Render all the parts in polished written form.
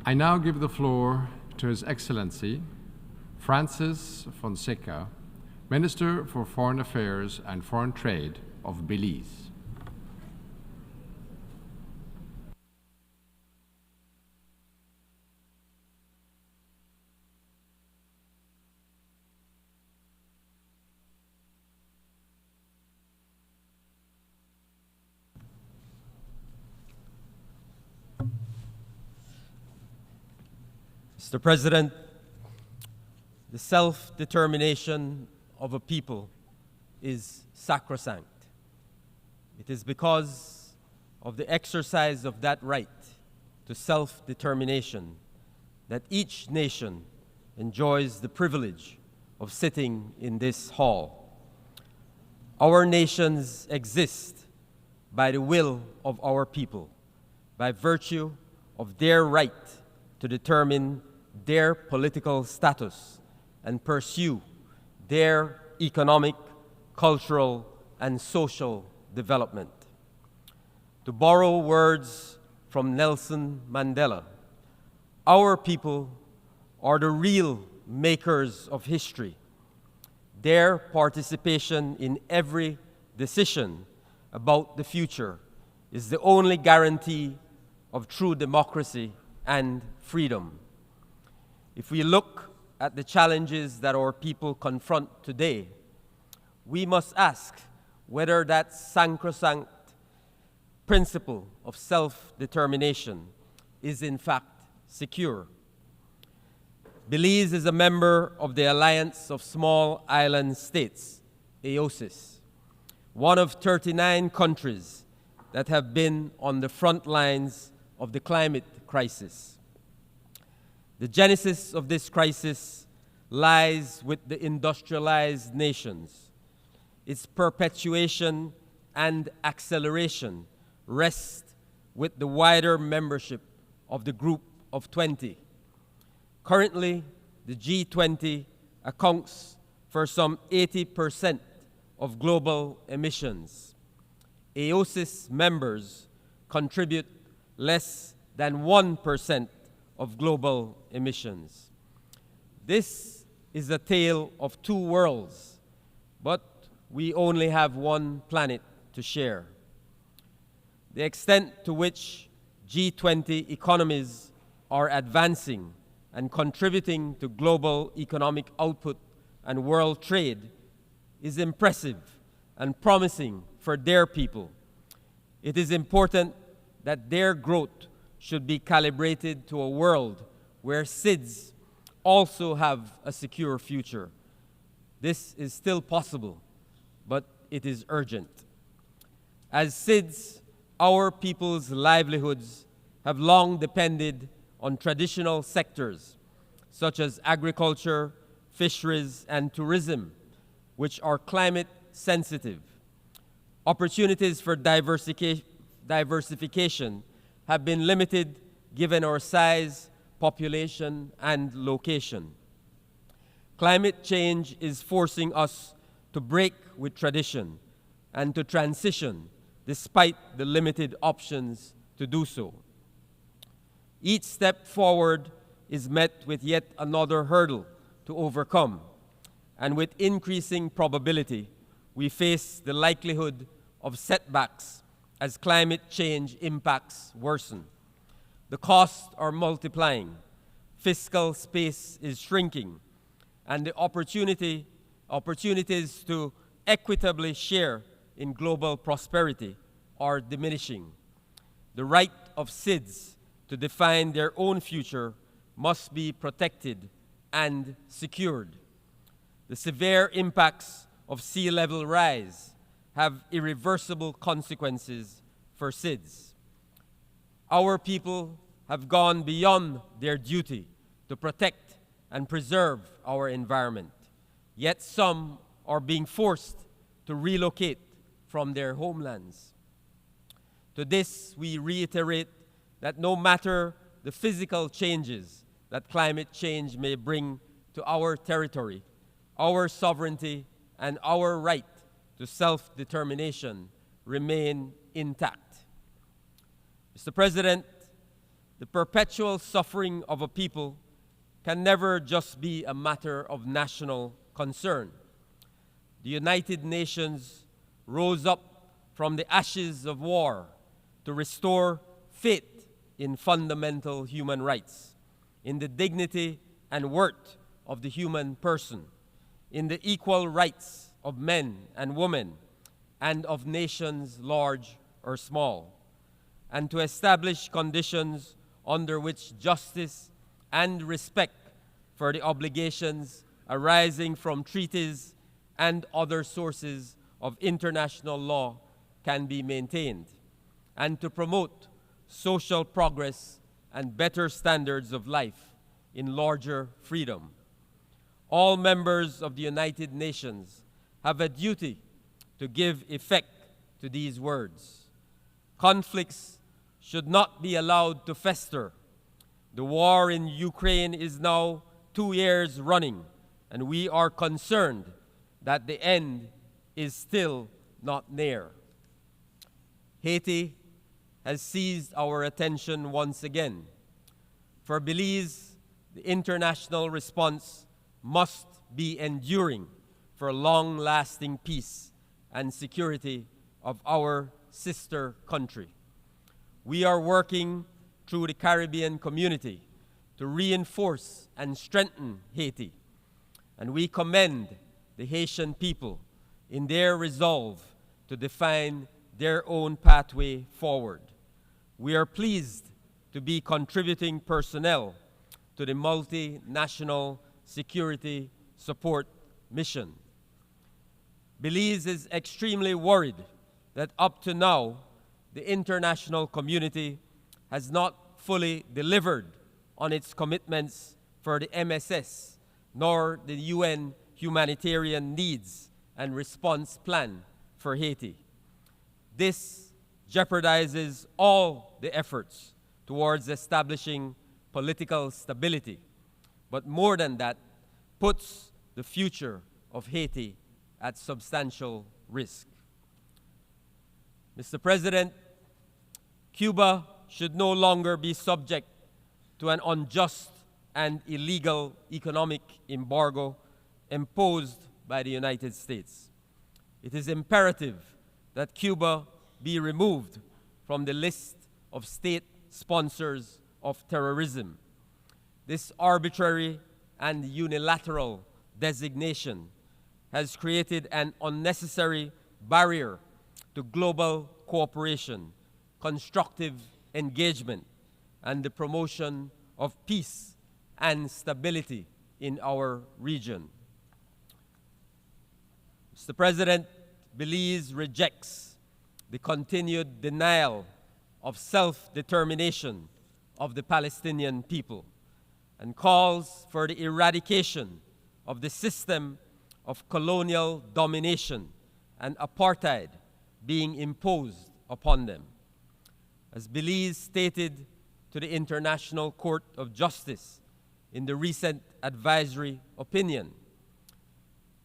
I now give the floor to His Excellency Francis Fonseca, Minister for Foreign Affairs and Foreign Trade of Belize. Mr. President, the self-determination of a people is sacrosanct. It is because of the exercise of that right to self-determination that each nation enjoys the privilege of sitting in this hall. Our nations exist by the will of our people, by virtue of their right to determine their political status and pursue their economic, cultural, and social development. To borrow words from Nelson Mandela, our people are the real makers of history. Their participation in every decision about the future is the only guarantee of true democracy and freedom. If we look at the challenges that our people confront today, we must ask whether that sacrosanct principle of self-determination is in fact secure. Belize is a member of the Alliance of Small Island States, AOSIS, one of 39 countries that have been on the front lines of the climate crisis. The genesis of this crisis lies with the industrialized nations. Its perpetuation and acceleration rest with the wider membership of the Group of 20. Currently, the G20 accounts for some 80% of global emissions. AOSIS members contribute less than 1% of global emissions. This is a tale of two worlds, but we only have one planet to share. The extent to which G20 economies are advancing and contributing to global economic output and world trade is impressive and promising for their people. It is important that their growth should be calibrated to a world where SIDS also have a secure future. This is still possible, but it is urgent. As SIDS, our people's livelihoods have long depended on traditional sectors such as agriculture, fisheries, and tourism, which are climate sensitive. Opportunities for diversification have been limited given our size, population, and location. Climate change is forcing us to break with tradition and to transition despite the limited options to do so. Each step forward is met with yet another hurdle to overcome, and with increasing probability, we face the likelihood of setbacks as climate change impacts worsen. The costs are multiplying, fiscal space is shrinking, and the opportunities to equitably share in global prosperity are diminishing. The right of SIDS to define their own future must be protected and secured. The severe impacts of sea level rise have irreversible consequences for SIDS. Our people have gone beyond their duty to protect and preserve our environment, yet some are being forced to relocate from their homelands. To this, we reiterate that no matter the physical changes that climate change may bring to our territory, our sovereignty and our right to self-determination remain intact. Mr. President, The perpetual suffering of a people can never just be a matter of national concern. The United Nations rose up from the ashes of war to restore faith in fundamental human rights, in the dignity and worth of the human person, in the equal rights of men and women, and of nations large or small, and to establish conditions under which justice and respect for the obligations arising from treaties and other sources of international law can be maintained, and to promote social progress and better standards of life in larger freedom. All members of the United Nations have a duty to give effect to these words. Conflicts should not be allowed to fester. The war in Ukraine is now 2 years running, and we are concerned that the end is still not near. Haiti has seized our attention once again. For Belize, the international response must be enduring for long-lasting peace and security of our sister country. We are working through the Caribbean community to reinforce and strengthen Haiti, and we commend the Haitian people in their resolve to define their own pathway forward. We are pleased to be contributing personnel to the multinational security support mission. Belize is extremely worried that up to now, the international community has not fully delivered on its commitments for the MSS, nor the UN humanitarian needs and response plan for Haiti. This jeopardizes all the efforts towards establishing political stability, but more than that, puts the future of Haiti at substantial risk. Mr. President, Cuba should no longer be subject to an unjust and illegal economic embargo imposed by the United States. It is imperative that Cuba be removed from the list of state sponsors of terrorism. This arbitrary and unilateral designation has created an unnecessary barrier to global cooperation, constructive engagement, and the promotion of peace and stability in our region. Mr. President, Belize rejects the continued denial of self-determination of the Palestinian people and calls for the eradication of the system of colonial domination and apartheid being imposed upon them. As Belize stated to the International Court of Justice in the recent advisory opinion,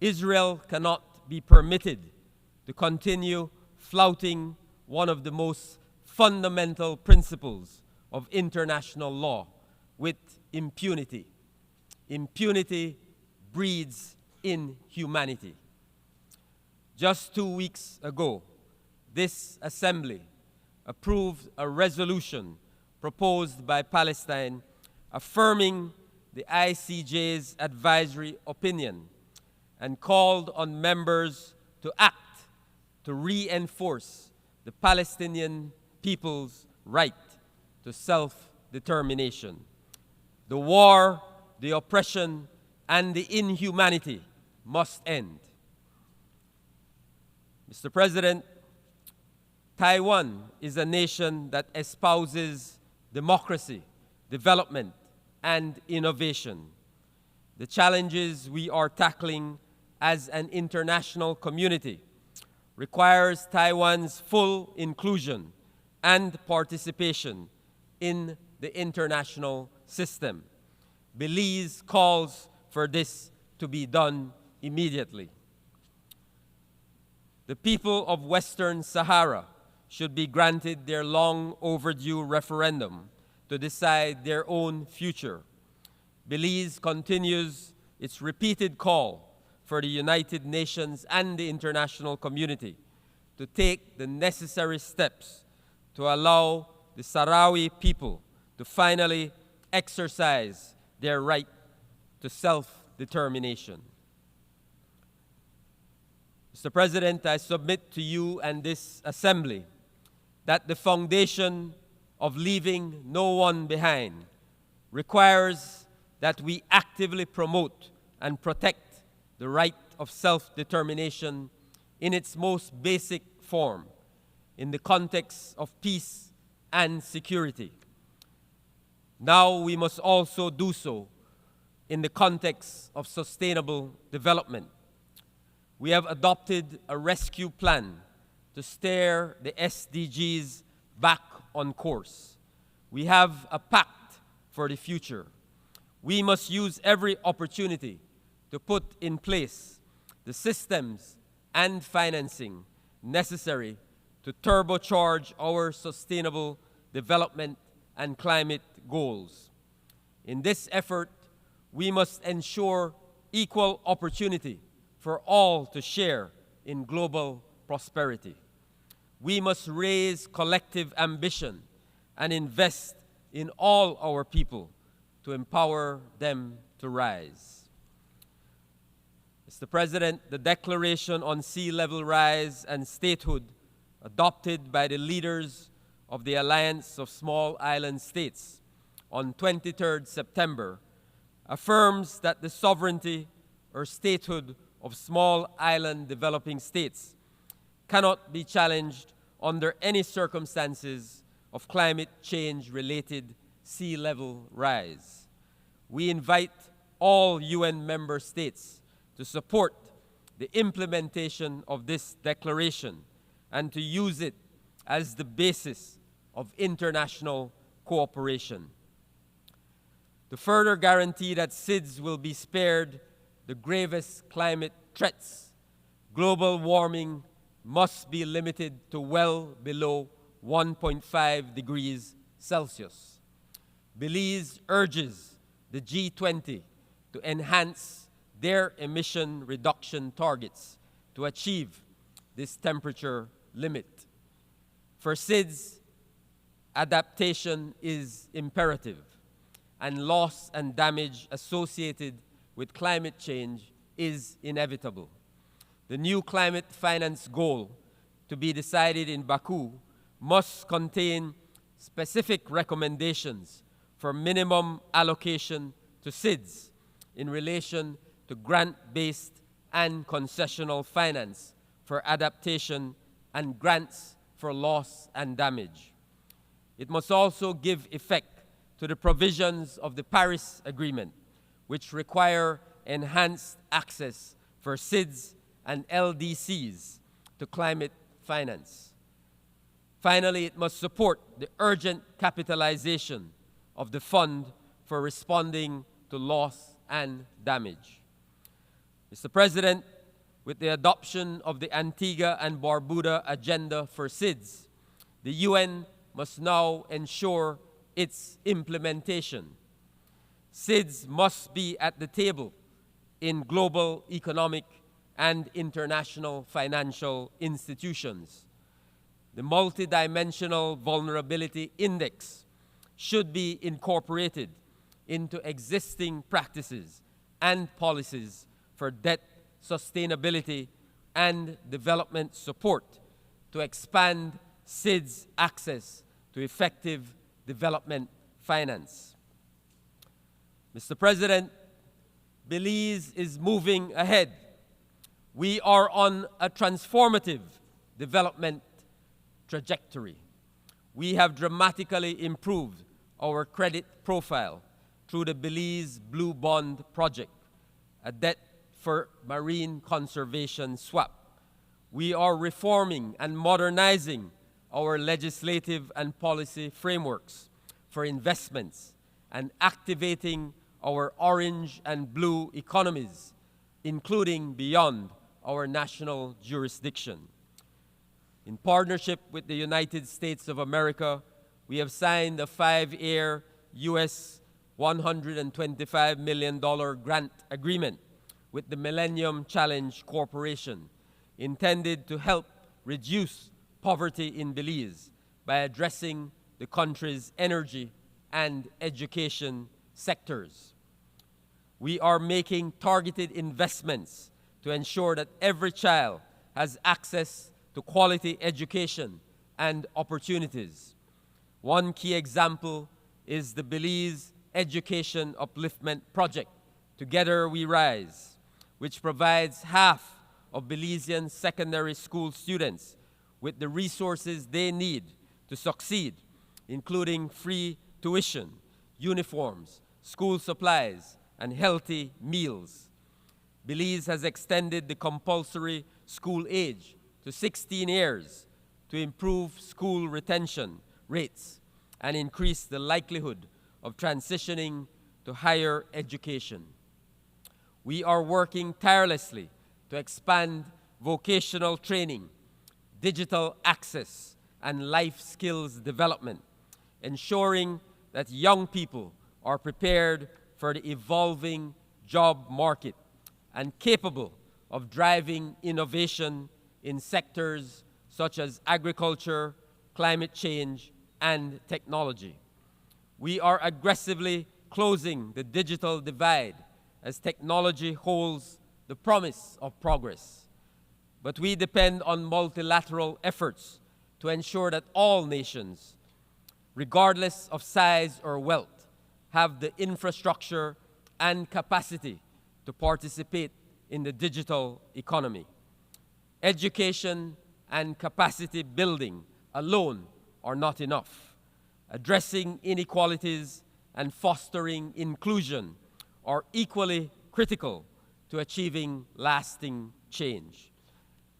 Israel cannot be permitted to continue flouting one of the most fundamental principles of international law with impunity. Impunity breeds inhumanity. Just 2 weeks ago, this Assembly approved a resolution proposed by Palestine affirming the ICJ's advisory opinion and called on members to act to reinforce the Palestinian people's right to self-determination. The war, the oppression, and the inhumanity must end. Mr. President, Taiwan is a nation that espouses democracy, development, and innovation. The challenges we are tackling as an international community requires Taiwan's full inclusion and participation in the international system. Belize calls for this to be done immediately. The people of Western Sahara should be granted their long overdue referendum to decide their own future. Belize continues its repeated call for the United Nations and the international community to take the necessary steps to allow the Sahrawi people to finally exercise their right to self-determination. Mr. President, I submit to you and this Assembly that the foundation of leaving no one behind requires that we actively promote and protect the right of self-determination in its most basic form in the context of peace and security. Now we must also do so in the context of sustainable development. We have adopted a rescue plan to steer the SDGs back on course. We have a pact for the future. We must use every opportunity to put in place the systems and financing necessary to turbocharge our sustainable development and climate goals. In this effort, we must ensure equal opportunity for all to share in global prosperity. We must raise collective ambition and invest in all our people to empower them to rise. Mr. President, the Declaration on Sea Level Rise and Statehood, adopted by the leaders of the Alliance of Small Island States on 23rd September, affirms that the sovereignty or statehood of small island developing states cannot be challenged under any circumstances of climate change-related sea level rise. We invite all UN member states to support the implementation of this declaration and to use it as the basis of international cooperation. To further guarantee that SIDS will be spared the gravest climate threats, global warming must be limited to well below 1.5 degrees Celsius. Belize urges the G20 to enhance their emission reduction targets to achieve this temperature limit. For SIDS, adaptation is imperative, and loss and damage associated with climate change is inevitable. The new climate finance goal to be decided in Baku must contain specific recommendations for minimum allocation to SIDS in relation to grant-based and concessional finance for adaptation and grants for loss and damage. It must also give effect to the provisions of the Paris Agreement, which require enhanced access for SIDS and LDCs to climate finance. Finally, it must support the urgent capitalization of the fund for responding to loss and damage. Mr. President, with the adoption of the Antigua and Barbuda Agenda for SIDS, the UN must now ensure its implementation. SIDS must be at the table in global economic and international financial institutions. The Multidimensional Vulnerability Index should be incorporated into existing practices and policies for debt sustainability and development support to expand SIDS access to effective development finance. Mr. President, Belize is moving ahead. We are on a transformative development trajectory. We have dramatically improved our credit profile through the Belize Blue Bond Project, a debt for marine conservation swap. We are reforming and modernizing our legislative and policy frameworks for investments and activating our orange and blue economies, including beyond our national jurisdiction. In partnership with the United States of America, we have signed a 5-year US $125 million grant agreement with the Millennium Challenge Corporation, intended to help reduce poverty in Belize by addressing the country's energy and education sectors. We are making targeted investments to ensure that every child has access to quality education and opportunities. One key example is the Belize Education Upliftment Project, Together We Rise, which provides half of Belizean secondary school students with the resources they need to succeed, including free tuition, uniforms, school supplies, and healthy meals. Belize has extended the compulsory school age to 16 years to improve school retention rates and increase the likelihood of transitioning to higher education. We are working tirelessly to expand vocational training, digital access, and life skills development, ensuring that young people are prepared for the evolving job market and capable of driving innovation in sectors such as agriculture, climate change, and technology. We are aggressively closing the digital divide as technology holds the promise of progress. But we depend on multilateral efforts to ensure that all nations, regardless of size or wealth, have the infrastructure and capacity to participate in the digital economy. Education and capacity building alone are not enough. Addressing inequalities and fostering inclusion are equally critical to achieving lasting change.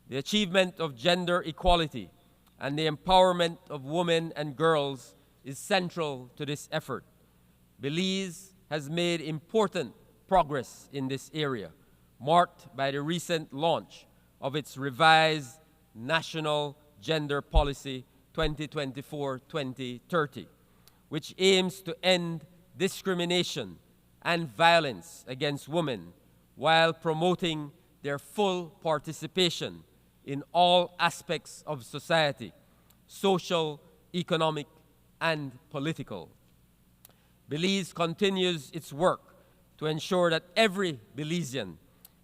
The achievement of gender equality and the empowerment of women and girls is central to this effort. Belize has made important progress in this area, marked by the recent launch of its revised National Gender Policy 2024-2030, which aims to end discrimination and violence against women while promoting their full participation in all aspects of society, social, economic, and political. Belize continues its work to ensure that every Belizean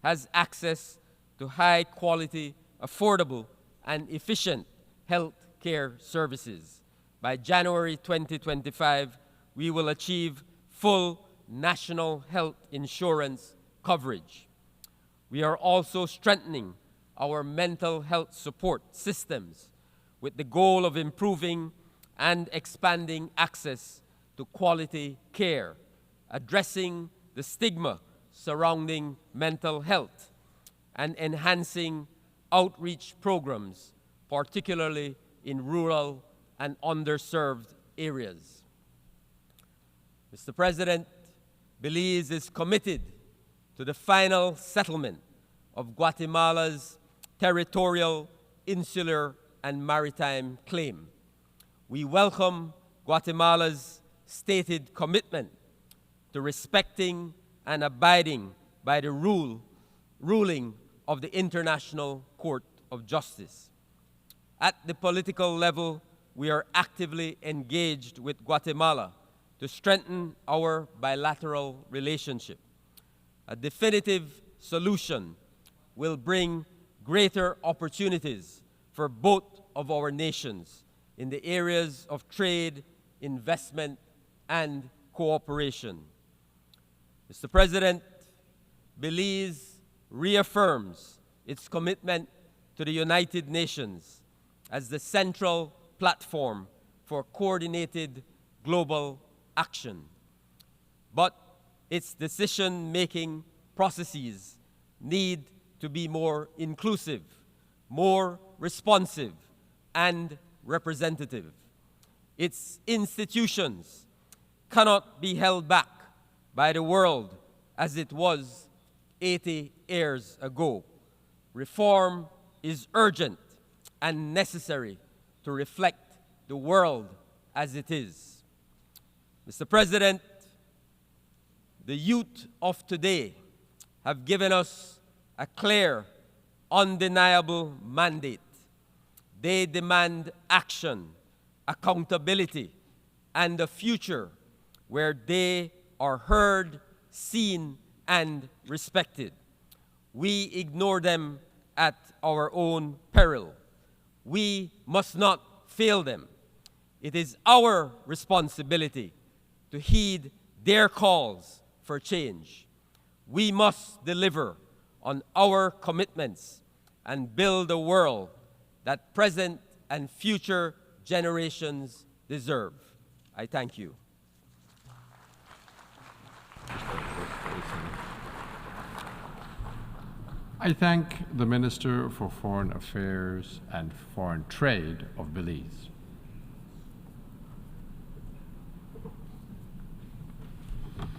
has access to high-quality, affordable, and efficient health care services. By January 2025, we will achieve full national health insurance coverage. We are also strengthening our mental health support systems with the goal of improving and expanding access to quality care, addressing the stigma surrounding mental health, and enhancing outreach programs, particularly in rural and underserved areas. Mr. President, Belize is committed to the final settlement of Guatemala's territorial, insular, and maritime claim. We welcome Guatemala's stated commitment to respecting and abiding by the ruling of the International Court of Justice. At the political level, we are actively engaged with Guatemala to strengthen our bilateral relationship. A definitive solution will bring greater opportunities for both of our nations in the areas of trade, investment, and cooperation. Mr. President, Belize reaffirms its commitment to the United Nations as the central platform for coordinated global action. But its decision-making processes need to be more inclusive, more responsive, and representative. Its institutions cannot be held back by the world as it was 80 years ago. Reform is urgent and necessary to reflect the world as it is. Mr. President, the youth of today have given us a clear, undeniable mandate. They demand action, accountability, and a future where they are heard, seen, and respected. We ignore them at our own peril. We must not fail them. It is our responsibility to heed their calls for change. We must deliver on our commitments and build a world that present and future generations deserve. I thank you. I thank the Minister for Foreign Affairs and Foreign Trade of Belize.